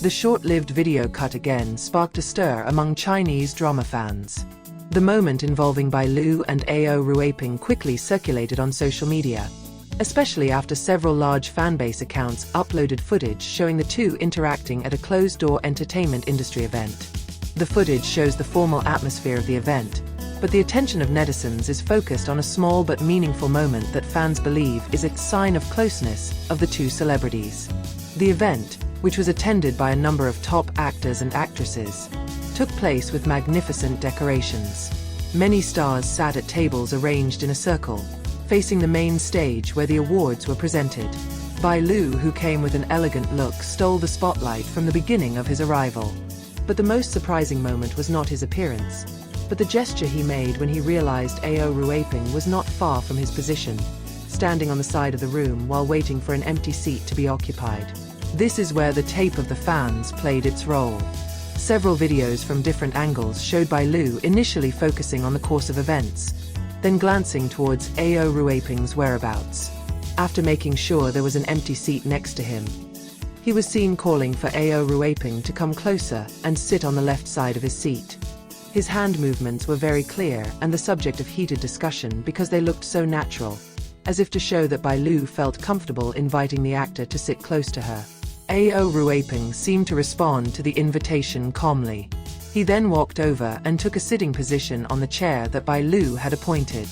The short-lived video cut again sparked a stir among Chinese drama fans. The moment involving Bai Lu and Ao Ruipeng quickly circulated on social media, especially after several large fanbase accounts uploaded footage showing the two interacting at a closed-door entertainment industry event. The footage shows the formal atmosphere of the event, but the attention of netizens is focused on a small but meaningful moment that fans believe is a sign of closeness of the two celebrities. The event, which was attended by a number of top actors and actresses, took place with magnificent decorations. Many stars sat at tables arranged in a circle, facing the main stage where the awards were presented. Bai Lu, who came with an elegant look, stole the spotlight from the beginning of his arrival. But the most surprising moment was not his appearance, but the gesture he made when he realized Ao Ruipeng was not far from his position, standing on the side of the room while waiting for an empty seat to be occupied. This is where the tape of the fans played its role. Several videos from different angles showed Bai Lu initially focusing on the course of events, then glancing towards Ao Ruipeng's whereabouts. After making sure there was an empty seat next to him, he was seen calling for Ao Ruipeng to come closer and sit on the left side of his seat. His hand movements were very clear and the subject of heated discussion because they looked so natural, as if to show that Bai Lu felt comfortable inviting the actor to sit close to her. Ao Ruipeng seemed to respond to the invitation calmly. He then walked over and took a sitting position on the chair that Bai Lu had appointed.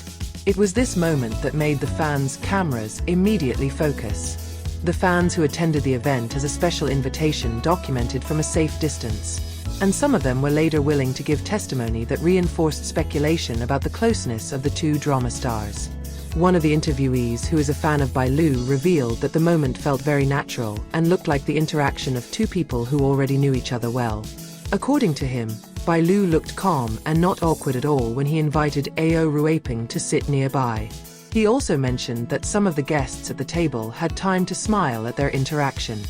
It was this moment that made the fans' cameras immediately focus. The fans who attended the event as a special invitation documented from a safe distance, and some of them were later willing to give testimony that reinforced speculation about the closeness of the two drama stars. One of the interviewees, who is a fan of Bai Lu, revealed that the moment felt very natural and looked like the interaction of two people who already knew each other well. According to him, Bai Lu looked calm and not awkward at all when he invited Ao Ruipeng to sit nearby. He also mentioned that some of the guests at the table had time to smile at their interaction.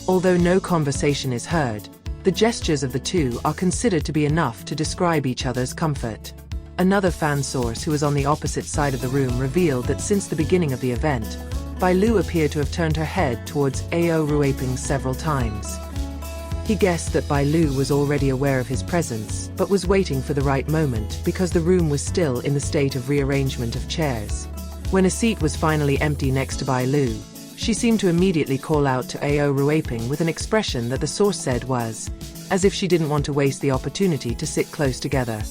Although no conversation is heard, the gestures of the two are considered to be enough to describe each other's comfort. Another fan source who was on the opposite side of the room revealed that since the beginning of the event, Bai Lu appeared to have turned her head towards Ao Ruipeng several times. He guessed that Bai Lu was already aware of his presence, but was waiting for the right moment because the room was still in the state of rearrangement of chairs. When a seat was finally empty next to Bai Lu, she seemed to immediately call out to Ao Ruipeng with an expression that the source said was, as if she didn't want to waste the opportunity to sit close together.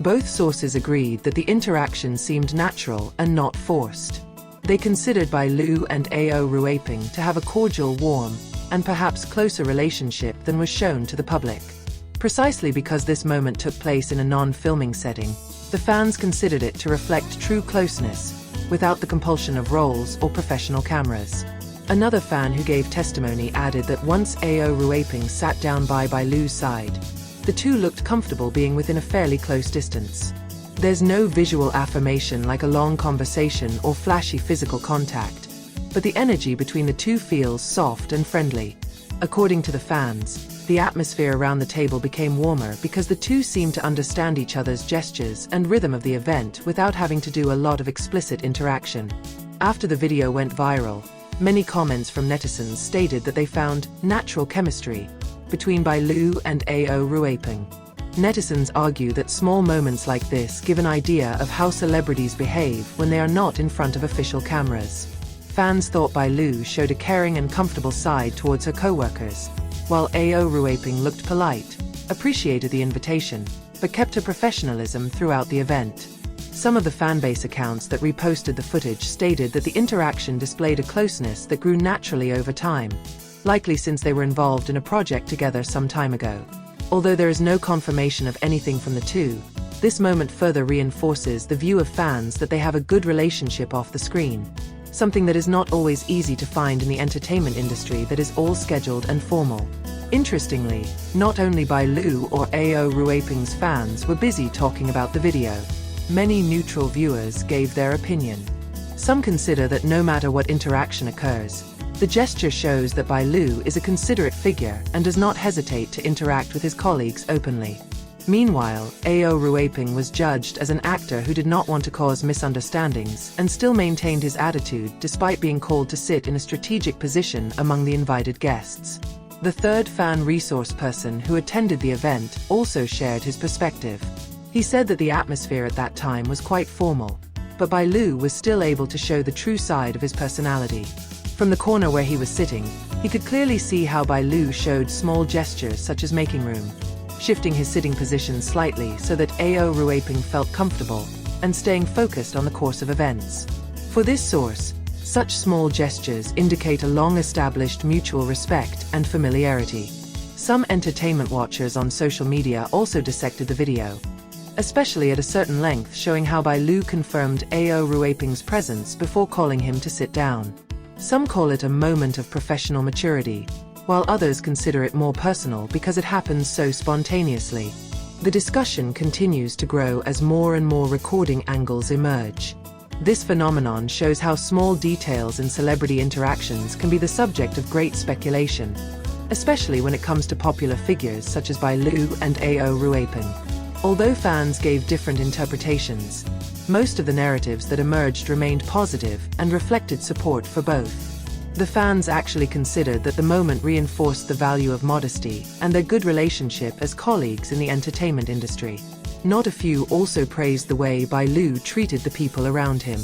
Both sources agreed that the interaction seemed natural and not forced. They considered Bai Lu and Ao Ruipeng to have a cordial, warm, and perhaps closer relationship than was shown to the public. Precisely because this moment took place in a non-filming setting, the fans considered it to reflect true closeness, without the compulsion of roles or professional cameras. Another fan who gave testimony added that once Ao Ruipeng sat down by Bai Lu's side, the two looked comfortable being within a fairly close distance. There's no visual affirmation like a long conversation or flashy physical contact, but the energy between the two feels soft and friendly. According to the fans, the atmosphere around the table became warmer because the two seemed to understand each other's gestures and rhythm of the event without having to do a lot of explicit interaction. After the video went viral, many comments from netizens stated that they found natural chemistry between Bai Lu and Ao Ruipeng. Netizens argue that small moments like this give an idea of how celebrities behave when they are not in front of official cameras. Fans thought Bai Lu showed a caring and comfortable side towards her co-workers, while Ao Ruipeng looked polite, appreciated the invitation, but kept her professionalism throughout the event. Some of the fanbase accounts that reposted the footage stated that the interaction displayed a closeness that grew naturally over time, likely since they were involved in a project together some time ago. Although there is no confirmation of anything from the two, this moment further reinforces the view of fans that they have a good relationship off the screen, something that is not always easy to find in the entertainment industry that is all scheduled and formal. Interestingly, not only Bai Lu or Ao Ruipeng's fans were busy talking about the video. Many neutral viewers gave their opinion. Some consider that no matter what interaction occurs, the gesture shows that Bai Lu is a considerate figure and does not hesitate to interact with his colleagues openly. Meanwhile, Ao Ruipeng was judged as an actor who did not want to cause misunderstandings and still maintained his attitude despite being called to sit in a strategic position among the invited guests. The third fan resource person who attended the event also shared his perspective. He said that the atmosphere at that time was quite formal, but Bai Lu was still able to show the true side of his personality. From the corner where he was sitting, he could clearly see how Bai Lu showed small gestures such as making room, shifting his sitting position slightly so that Ao Ruipeng felt comfortable, and staying focused on the course of events. For this source, such small gestures indicate a long-established mutual respect and familiarity. Some entertainment watchers on social media also dissected the video, especially at a certain length, showing how Bai Lu confirmed Ao Ruipeng's presence before calling him to sit down. Some call it a moment of professional maturity, while others consider it more personal because it happens so spontaneously. The discussion continues to grow as more and more recording angles emerge. This phenomenon shows how small details in celebrity interactions can be the subject of great speculation, especially when it comes to popular figures such as Bai Lu and Ao Ruipeng. Although fans gave different interpretations, most of the narratives that emerged remained positive and reflected support for both. The fans actually considered that the moment reinforced the value of modesty and their good relationship as colleagues in the entertainment industry. Not a few also praised the way Bai Lu treated the people around him.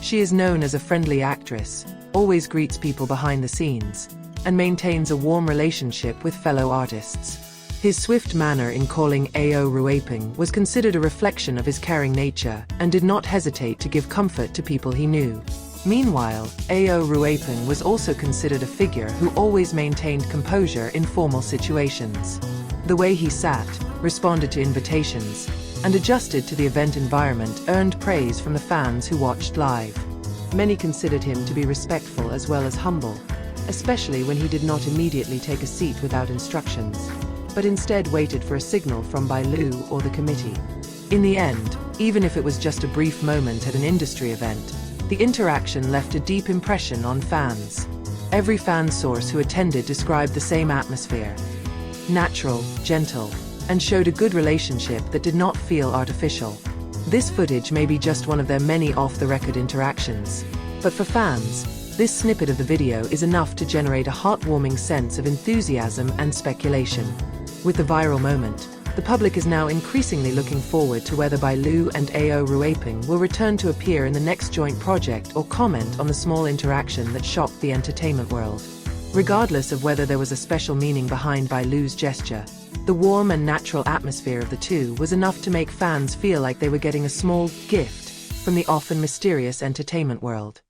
She is known as a friendly actress, always greets people behind the scenes, and maintains a warm relationship with fellow artists. His swift manner in calling Ao Ruipeng was considered a reflection of his caring nature and did not hesitate to give comfort to people he knew. Meanwhile, Ao Ruipeng was also considered a figure who always maintained composure in formal situations. The way he sat, responded to invitations, and adjusted to the event environment earned praise from the fans who watched live. Many considered him to be respectful as well as humble, especially when he did not immediately take a seat without instructions, but instead waited for a signal from Bai Lu or the committee. In the end, even if it was just a brief moment at an industry event, the interaction left a deep impression on fans. Every fan source who attended described the same atmosphere: natural, gentle, and showed a good relationship that did not feel artificial. This footage may be just one of their many off-the-record interactions, but for fans, this snippet of the video is enough to generate a heartwarming sense of enthusiasm and speculation. With the viral moment, the public is now increasingly looking forward to whether Bai Lu and Ao Ruipeng will return to appear in the next joint project or comment on the small interaction that shocked the entertainment world. Regardless of whether there was a special meaning behind Bai Lu's gesture, the warm and natural atmosphere of the two was enough to make fans feel like they were getting a small gift from the often mysterious entertainment world.